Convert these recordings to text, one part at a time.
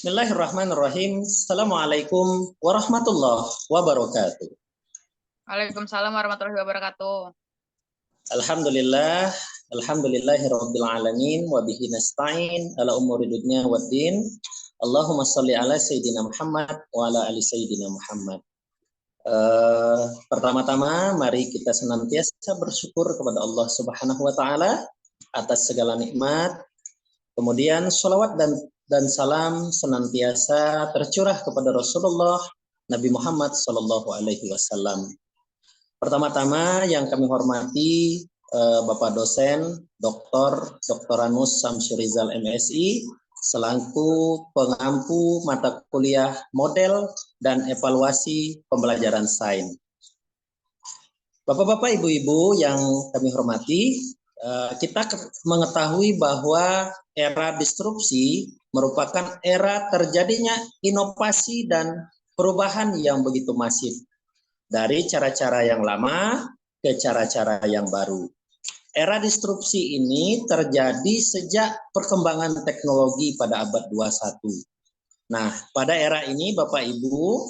Bismillahirrahmanirrahim. Assalamualaikum warahmatullahi wabarakatuh. Waalaikumsalam warahmatullahi wabarakatuh. Alhamdulillah, alhamdulillahirabbil alamin wa bihi nasta'in ala umuri dunya waddin. Allahumma shalli ala sayyidina Muhammad wa ala ali sayyidina Muhammad. Pertama-tama mari kita senantiasa bersyukur kepada Allah Subhanahu wa taala atas segala nikmat. Kemudian sholawat dan salam senantiasa tercurah kepada Rasulullah Nabi Muhammad Sallallahu Alaihi Wasallam. Pertama-tama yang kami hormati Bapak dosen Dr. Anus Samsurizal MSI selaku pengampu mata kuliah model dan evaluasi pembelajaran sains. Bapak-bapak, ibu-ibu yang kami hormati, kita mengetahui bahwa era disrupsi merupakan era terjadinya inovasi dan perubahan yang begitu masif dari cara-cara yang lama ke cara-cara yang baru. Era disrupsi ini terjadi sejak perkembangan teknologi pada abad 21. Nah, pada era ini Bapak Ibu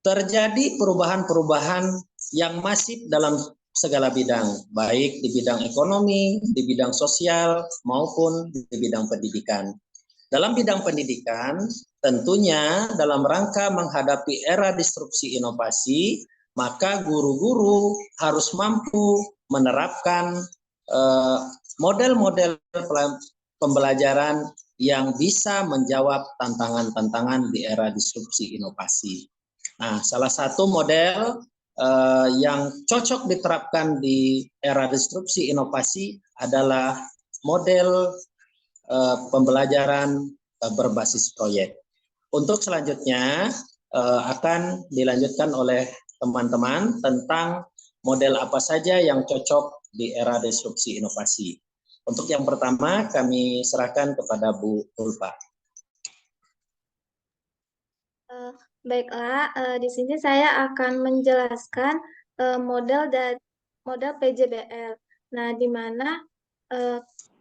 terjadi perubahan-perubahan yang masif dalam segala bidang, baik di bidang ekonomi, di bidang sosial, maupun di bidang pendidikan. Dalam bidang pendidikan, tentunya dalam rangka menghadapi era disrupsi inovasi, maka guru-guru harus mampu menerapkan model-model pembelajaran yang bisa menjawab tantangan-tantangan di era disrupsi inovasi. Nah, salah satu model yang cocok diterapkan di era disrupsi inovasi adalah model pembelajaran berbasis proyek. Untuk selanjutnya akan dilanjutkan oleh teman-teman tentang model apa saja yang cocok di era disrupsi inovasi. Untuk yang pertama kami serahkan kepada Bu Ulfa. Baiklah, di sini saya akan menjelaskan model PJBL. Nah, di mana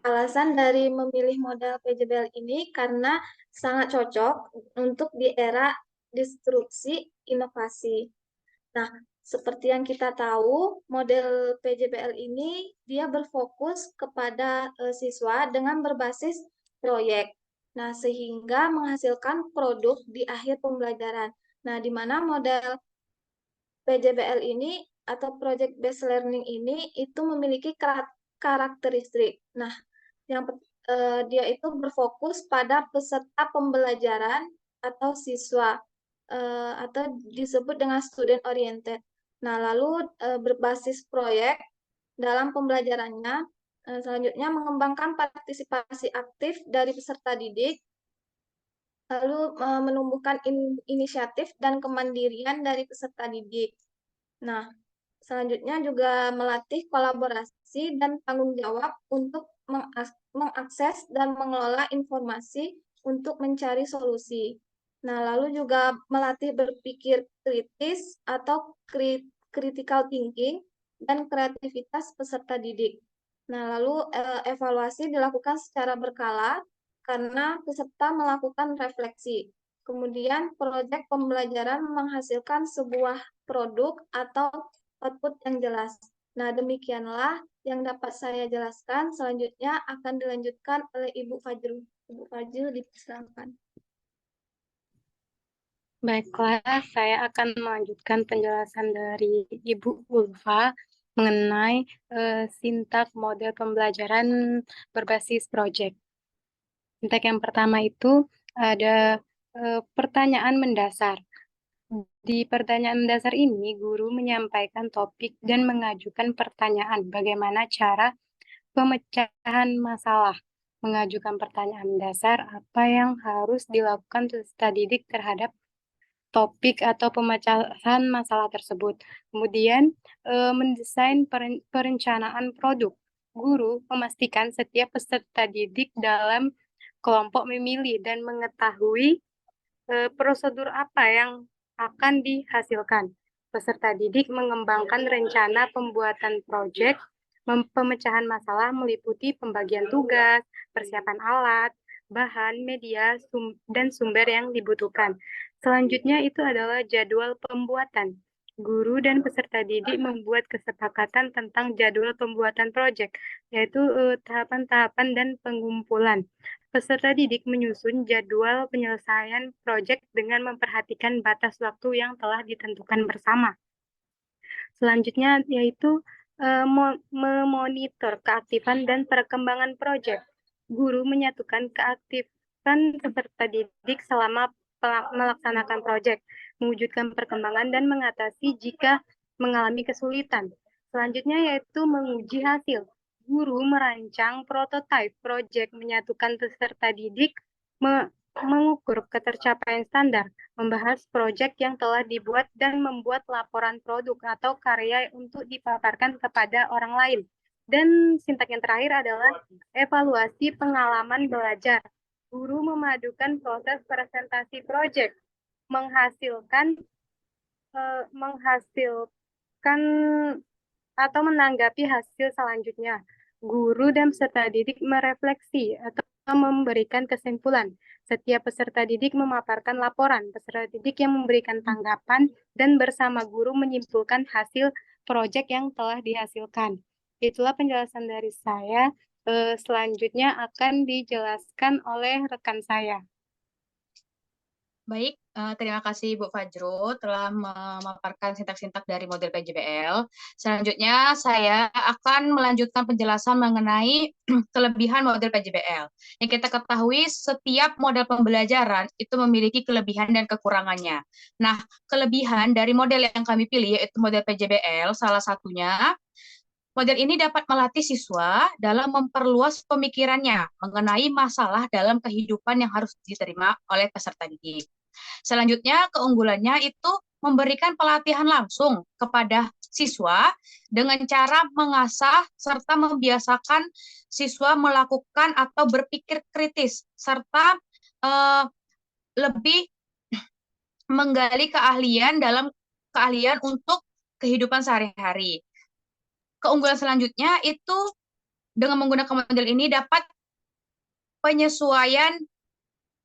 alasan dari memilih model PJBL ini karena sangat cocok untuk di era disrupsi inovasi. Nah, seperti yang kita tahu, model PJBL ini dia berfokus kepada siswa dengan berbasis proyek. Nah, sehingga menghasilkan produk di akhir pembelajaran. Nah, di mana model PJBL ini atau Project Based Learning ini itu memiliki karakteristik. Nah, dia itu berfokus pada peserta pembelajaran atau siswa atau disebut dengan student oriented. Nah, lalu berbasis proyek dalam pembelajarannya. Selanjutnya mengembangkan partisipasi aktif dari peserta didik, lalu menumbuhkan inisiatif dan kemandirian dari peserta didik. Nah, selanjutnya juga melatih kolaborasi dan tanggung jawab untuk mengakses dan mengelola informasi untuk mencari solusi. Nah, lalu juga melatih berpikir kritis atau critical thinking dan kreativitas peserta didik. Nah, lalu evaluasi dilakukan secara berkala karena peserta melakukan refleksi. Kemudian proyek pembelajaran menghasilkan sebuah produk atau output yang jelas. Nah, demikianlah yang dapat saya jelaskan. Selanjutnya akan dilanjutkan oleh Ibu Fajrul. Ibu Fajrul, dipersilakan. Baiklah, saya akan melanjutkan penjelasan dari Ibu Ulfa mengenai sintak model pembelajaran berbasis proyek. Sintak yang pertama itu ada pertanyaan mendasar. Di pertanyaan mendasar ini, guru menyampaikan topik dan mengajukan pertanyaan bagaimana cara pemecahan masalah. Mengajukan pertanyaan mendasar, apa yang harus dilakukan peserta didik terhadap topik atau pemecahan masalah tersebut. Kemudian, mendesain perencanaan produk. Guru memastikan setiap peserta didik dalam kelompok memilih dan mengetahui prosedur apa yang akan dihasilkan. Peserta didik mengembangkan rencana pembuatan proyek, pemecahan masalah meliputi pembagian tugas, persiapan alat, bahan, media, dan sumber yang dibutuhkan. Selanjutnya itu adalah jadwal pembuatan. Guru dan peserta didik membuat kesepakatan tentang jadwal pembuatan proyek, yaitu tahapan-tahapan dan pengumpulan. Peserta didik menyusun jadwal penyelesaian proyek dengan memperhatikan batas waktu yang telah ditentukan bersama. Selanjutnya yaitu memonitor keaktifan dan perkembangan proyek. Guru menyatukan keaktifan peserta didik selama melaksanakan proyek, mewujudkan perkembangan dan mengatasi jika mengalami kesulitan. Selanjutnya yaitu menguji hasil. Guru merancang prototipe proyek, menyatukan peserta didik, mengukur ketercapaian standar, membahas proyek yang telah dibuat dan membuat laporan produk atau karya untuk dipaparkan kepada orang lain. Dan sintak yang terakhir adalah evaluasi pengalaman belajar. Guru memadukan proses presentasi proyek, menghasilkan atau menanggapi hasil selanjutnya. Guru dan peserta didik merefleksi atau memberikan kesimpulan. Setiap peserta didik memaparkan laporan, peserta didik yang memberikan tanggapan, dan bersama guru menyimpulkan hasil proyek yang telah dihasilkan. Itulah penjelasan dari saya. Selanjutnya akan dijelaskan oleh rekan saya. Baik, terima kasih Bu Fajro telah memaparkan sintak-sintak dari model PJBL. Selanjutnya saya akan melanjutkan penjelasan mengenai kelebihan model PJBL. Yang kita ketahui setiap model pembelajaran itu memiliki kelebihan dan kekurangannya. Nah, kelebihan dari model yang kami pilih yaitu model PJBL, salah satunya model ini dapat melatih siswa dalam memperluas pemikirannya mengenai masalah dalam kehidupan yang harus diterima oleh peserta didik. Selanjutnya, keunggulannya itu memberikan pelatihan langsung kepada siswa dengan cara mengasah serta membiasakan siswa melakukan atau berpikir kritis serta lebih menggali keahlian untuk kehidupan sehari-hari. Keunggulan selanjutnya itu dengan menggunakan model ini dapat penyesuaian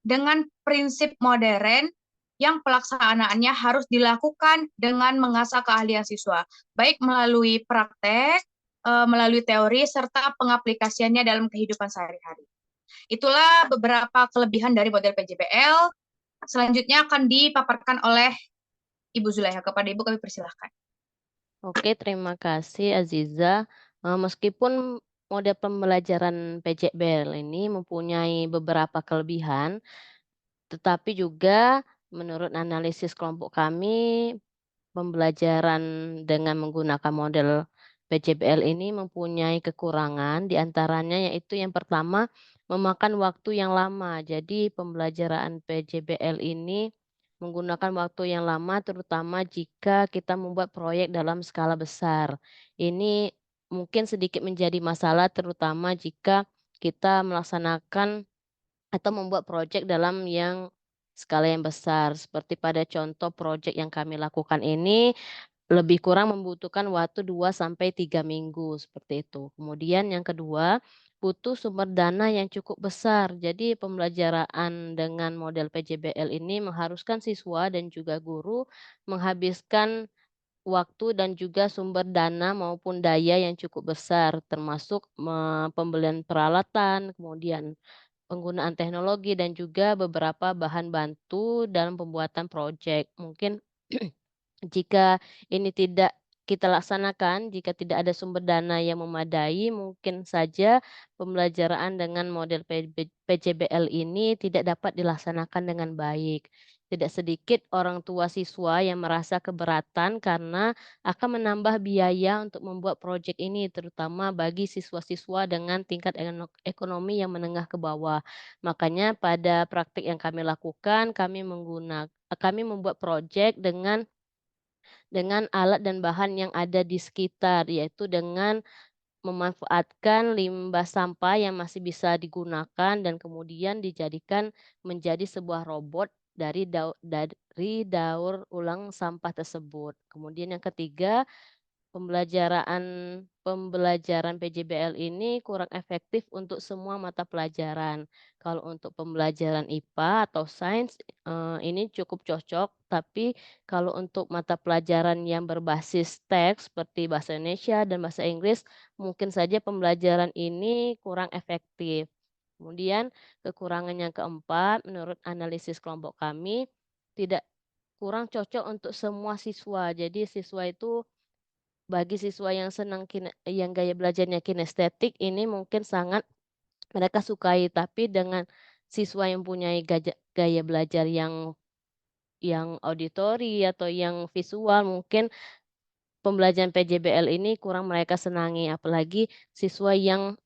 dengan prinsip modern yang pelaksanaannya harus dilakukan dengan mengasah keahlian siswa, baik melalui praktek, melalui teori, serta pengaplikasiannya dalam kehidupan sehari-hari. Itulah beberapa kelebihan dari model PJBL. Selanjutnya akan dipaparkan oleh Ibu Zulaiha. Kepada Ibu kami persilahkan. Oke, terima kasih Aziza. Meskipun model pembelajaran PJBL ini mempunyai beberapa kelebihan, tetapi juga menurut analisis kelompok kami, pembelajaran dengan menggunakan model PJBL ini mempunyai kekurangan, di antaranya yaitu yang pertama, memakan waktu yang lama. Jadi pembelajaran PJBL ini menggunakan waktu yang lama terutama jika kita membuat proyek dalam skala besar. Ini mungkin sedikit menjadi masalah terutama jika kita melaksanakan atau membuat proyek dalam yang skala yang besar. Seperti pada contoh proyek yang kami lakukan ini, lebih kurang membutuhkan waktu 2 sampai 3 minggu, seperti itu. Kemudian yang kedua, butuh sumber dana yang cukup besar. Jadi pembelajaran dengan model PJBL ini mengharuskan siswa dan juga guru menghabiskan waktu dan juga sumber dana maupun daya yang cukup besar, termasuk pembelian peralatan, kemudian penggunaan teknologi dan juga beberapa bahan bantu dalam pembuatan proyek. Mungkin jika ini tidak kita laksanakan, jika tidak ada sumber dana yang memadai, mungkin saja pembelajaran dengan model PJBL ini tidak dapat dilaksanakan dengan baik. Tidak sedikit orang tua siswa yang merasa keberatan karena akan menambah biaya untuk membuat proyek ini, terutama bagi siswa-siswa dengan tingkat ekonomi yang menengah ke bawah. Makanya pada praktik yang kami lakukan, kami membuat proyek dengan alat dan bahan yang ada di sekitar, yaitu dengan memanfaatkan limbah sampah yang masih bisa digunakan dan kemudian dijadikan menjadi sebuah robot dari daur ulang sampah tersebut. Kemudian yang ketiga, pembelajaran PJBL ini kurang efektif untuk semua mata pelajaran. Kalau untuk pembelajaran IPA atau sains ini cukup cocok, tapi kalau untuk mata pelajaran yang berbasis teks seperti bahasa Indonesia dan bahasa Inggris, mungkin saja pembelajaran ini kurang efektif. Kemudian kekurangan yang keempat, menurut analisis kelompok kami, kurang cocok untuk semua siswa. Jadi siswa itu bagi siswa yang yang gaya belajarnya kinestetik ini mungkin sangat mereka sukai, tapi dengan siswa yang punya gaya belajar yang auditori atau yang visual mungkin pembelajaran PJBL ini kurang mereka senangi, apalagi siswa yang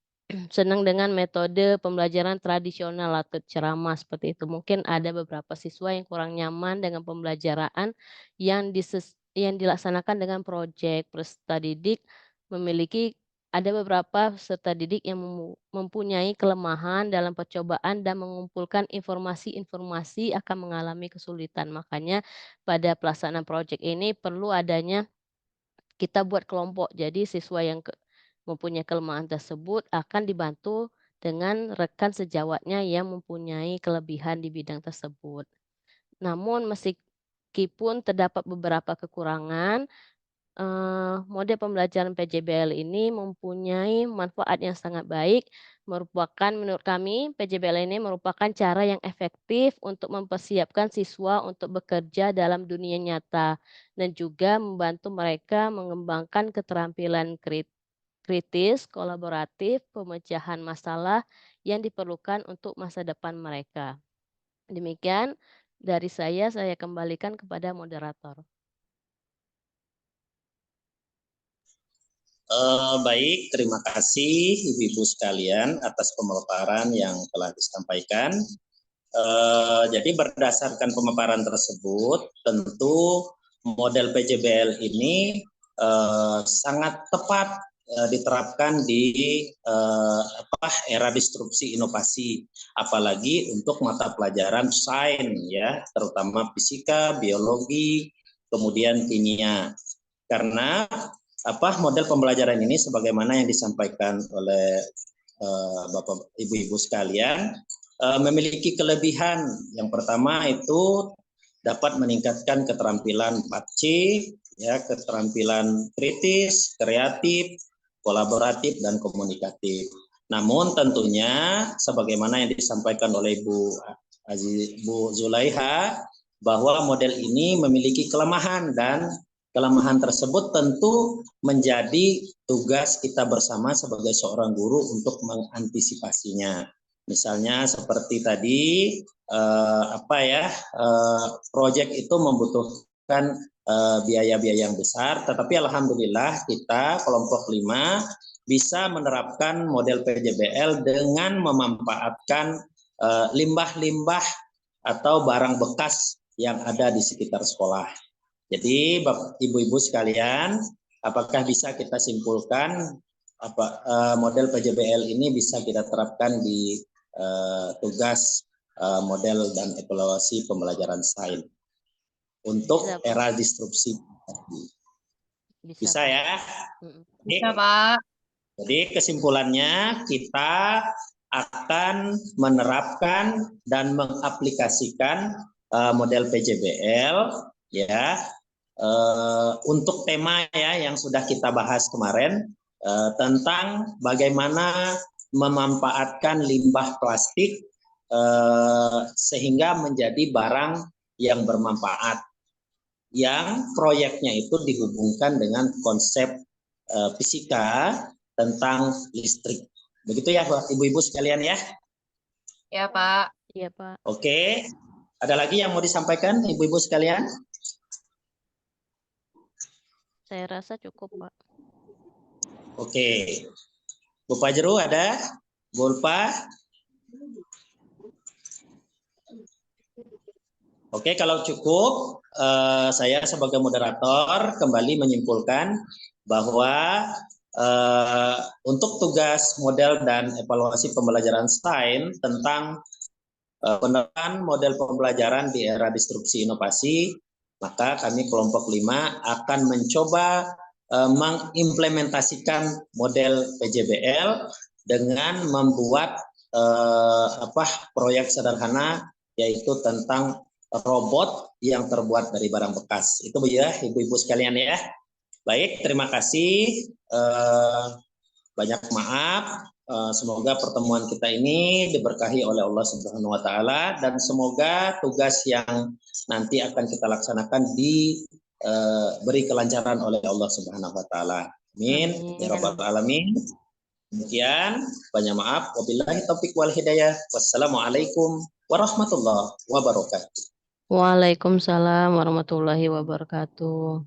senang dengan metode pembelajaran tradisional atau ceramah seperti itu. Mungkin ada beberapa siswa yang kurang nyaman dengan pembelajaran yang dilaksanakan dengan proyek. Peserta didik ada beberapa peserta didik yang mempunyai kelemahan dalam percobaan dan mengumpulkan informasi-informasi akan mengalami kesulitan. Makanya pada pelaksanaan proyek ini perlu adanya kita buat kelompok. Jadi siswa yang mempunyai kelemahan tersebut akan dibantu dengan rekan sejawatnya yang mempunyai kelebihan di bidang tersebut. Namun meskipun terdapat beberapa kekurangan, model pembelajaran PJBL ini mempunyai manfaat yang sangat baik. Menurut kami, PJBL ini merupakan cara yang efektif untuk mempersiapkan siswa untuk bekerja dalam dunia nyata dan juga membantu mereka mengembangkan keterampilan kritis, kolaboratif, pemecahan masalah yang diperlukan untuk masa depan mereka. Demikian dari saya kembalikan kepada moderator. Baik, terima kasih Ibu-Ibu sekalian atas pemaparan yang telah disampaikan. Jadi berdasarkan pemaparan tersebut, tentu model PJBL ini sangat tepat diterapkan di era disrupsi inovasi, apalagi untuk mata pelajaran sains ya, terutama fisika, biologi, kemudian kimia. Karena model pembelajaran ini sebagaimana yang disampaikan oleh Bapak Ibu-Ibu sekalian memiliki kelebihan. Yang pertama itu dapat meningkatkan keterampilan 4C, ya, keterampilan kritis, kreatif, kolaboratif, dan komunikatif. Namun tentunya sebagaimana yang disampaikan oleh Bu Zulaiha bahwa model ini memiliki kelemahan dan kelemahan tersebut tentu menjadi tugas kita bersama sebagai seorang guru untuk mengantisipasinya. Misalnya seperti tadi proyek itu membutuhkan biaya-biaya yang besar, tetapi alhamdulillah kita kelompok 5 bisa menerapkan model PJBL dengan memanfaatkan limbah-limbah atau barang bekas yang ada di sekitar sekolah. Jadi Ibu-Ibu sekalian, apakah bisa kita simpulkan model PJBL ini bisa kita terapkan di tugas model dan evaluasi pembelajaran sains untuk era disrupsi? Bisa ya? Bisa, Pak. Jadi kesimpulannya kita akan menerapkan dan mengaplikasikan model PJBL ya untuk tema ya yang sudah kita bahas kemarin tentang bagaimana memanfaatkan limbah plastik sehingga menjadi barang yang bermanfaat, yang proyeknya itu dihubungkan dengan konsep fisika tentang listrik. Begitu ya Ibu-Ibu sekalian ya? Ya, Pak. Iya, Pak. Oke. Ada lagi yang mau disampaikan Ibu-Ibu sekalian? Saya rasa cukup, Pak. Oke. Bu Fajru ada? Bu Ulfa? Oke, kalau cukup, saya sebagai moderator kembali menyimpulkan bahwa untuk tugas model dan evaluasi pembelajaran sains tentang penerapan model pembelajaran di era disrupsi inovasi, maka kami kelompok 5 akan mencoba mengimplementasikan model PJBL dengan membuat proyek sederhana, yaitu tentang robot yang terbuat dari barang bekas. Itu ya ibu-ibu sekalian ya. Baik, terima kasih. Banyak maaf. Semoga pertemuan kita ini diberkahi oleh Allah Subhanahu wa taala, dan semoga tugas yang nanti akan kita laksanakan diberi kelancaran oleh Allah Subhanahu wa taala. Amin ya rabbal alamin. Demikian, banyak maaf. Wabillahi taufik wal hidayah. Wassalamualaikum warahmatullahi wabarakatuh. Waalaikumsalam warahmatullahi wabarakatuh.